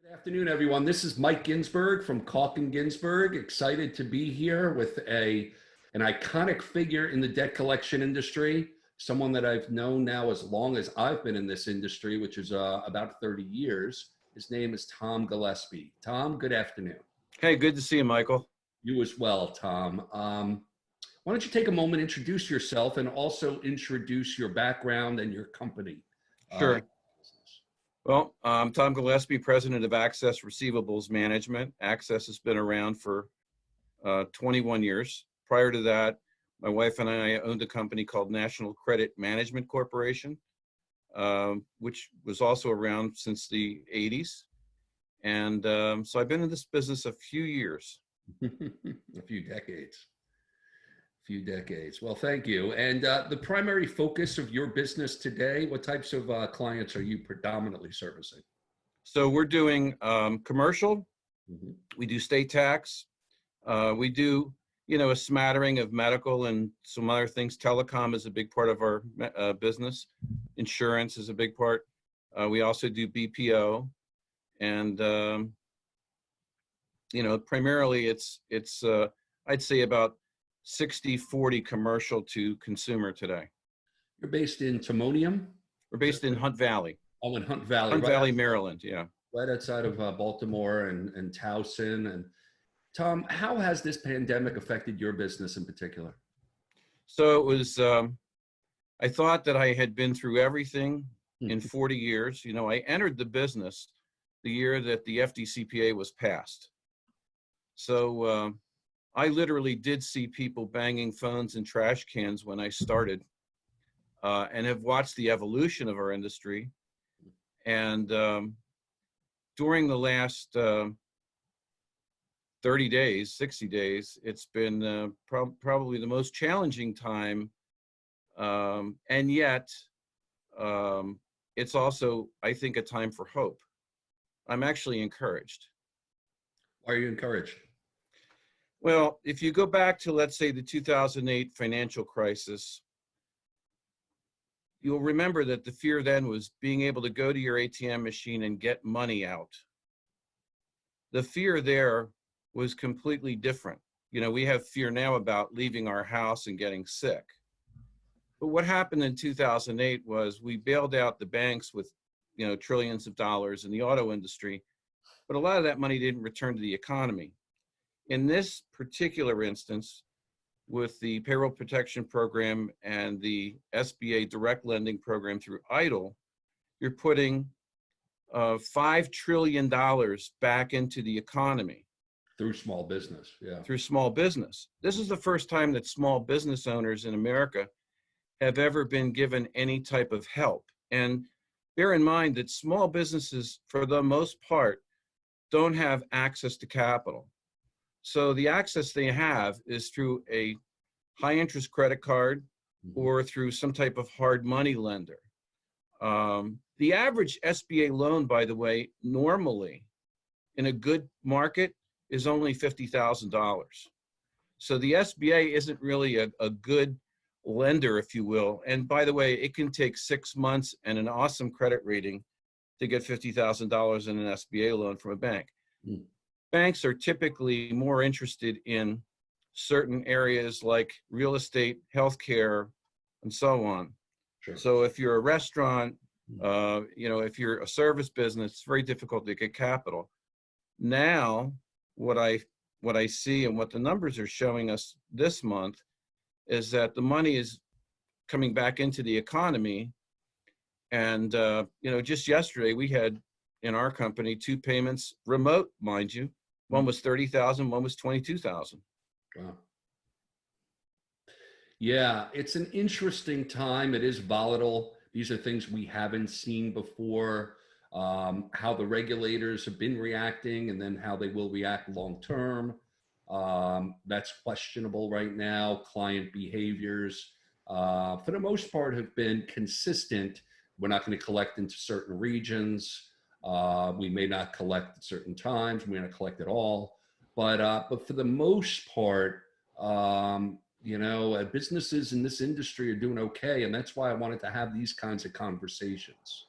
Good afternoon, everyone. This is Mike Ginsberg from Kalk and Ginsberg. Excited to be here with an iconic figure in the debt collection industry, someone that I've known now as long as I've been in this industry, which is about 30 years. His name is Tom Gillespie. Tom, good afternoon. Hey, good to see you, Michael. You as well, Tom. Why don't you take a moment, introduce yourself, and also introduce your background and your company? Sure. Well, I'm Tom Gillespie, president of Access Receivables Management. Access has been around for 21 years. Prior to that, my wife and I owned a company called National Credit Management Corporation, which was also around since the 80s. And so I've been in this business a few years. A few decades. Well, thank you. And the primary focus of your business today, what types of clients are you predominantly servicing? So we're doing commercial. Mhm. We do state tax. We do, a smattering of medical and some other things. Telecom is a big part of our business. Insurance is a big part. We also do BPO, and primarily it's I'd say about 60-40 commercial to consumer today. You're based in Timonium? We're based in Hunt Valley. Oh, in Hunt Valley. Hunt right Valley, outside, Maryland, yeah. right outside of Baltimore and Towson. And Tom, how has this pandemic affected your business in particular? So it was, I thought that I had been through everything in 40 years. I entered the business the year that the FDCPA was passed. So I literally did see people banging phones and trash cans when I started, and have watched the evolution of our industry. And during the last 30 days, 60 days, it's been probably the most challenging time. And yet, it's also, I think, a time for hope. I'm actually encouraged. Why are you encouraged? Well, if you go back to, let's say, the 2008 financial crisis, you'll remember that the fear then was being able to go to your ATM machine and get money out. The fear there was completely different. We have fear now about leaving our house and getting sick. But what happened in 2008 was we bailed out the banks with, trillions of dollars in the auto industry, but a lot of that money didn't return to the economy. In this particular instance, with the Payroll Protection Program and the SBA direct lending program through EIDL, you're putting $5 trillion back into the economy. Through small business, yeah. Through small business. This is the first time that small business owners in America have ever been given any type of help. And bear in mind that small businesses, for the most part, don't have access to capital. So the access they have is through a high interest credit card or through some type of hard money lender. The average SBA loan, by the way, normally in a good market is only $50,000. So the SBA isn't really a good lender, if you will. And by the way, it can take 6 months and an awesome credit rating to get $50,000 in an SBA loan from a bank. Banks are typically more interested in certain areas like real estate, healthcare, and so on. Sure. So if you're a restaurant, if you're a service business, it's very difficult to get capital. Now, what I see and what the numbers are showing us this month is that the money is coming back into the economy. And, just yesterday we had in our company 2 payments, remote, mind you. One was 30,000, one was 22,000. Wow. Yeah, it's an interesting time. It is volatile. These are things we haven't seen before. How the regulators have been reacting and then how they will react long term. That's questionable right now. Client behaviors, for the most part, have been consistent. We're not going to collect into certain regions. We may not collect at certain times. We may not collect at all. But for the most part, businesses in this industry are doing okay. And that's why I wanted to have these kinds of conversations.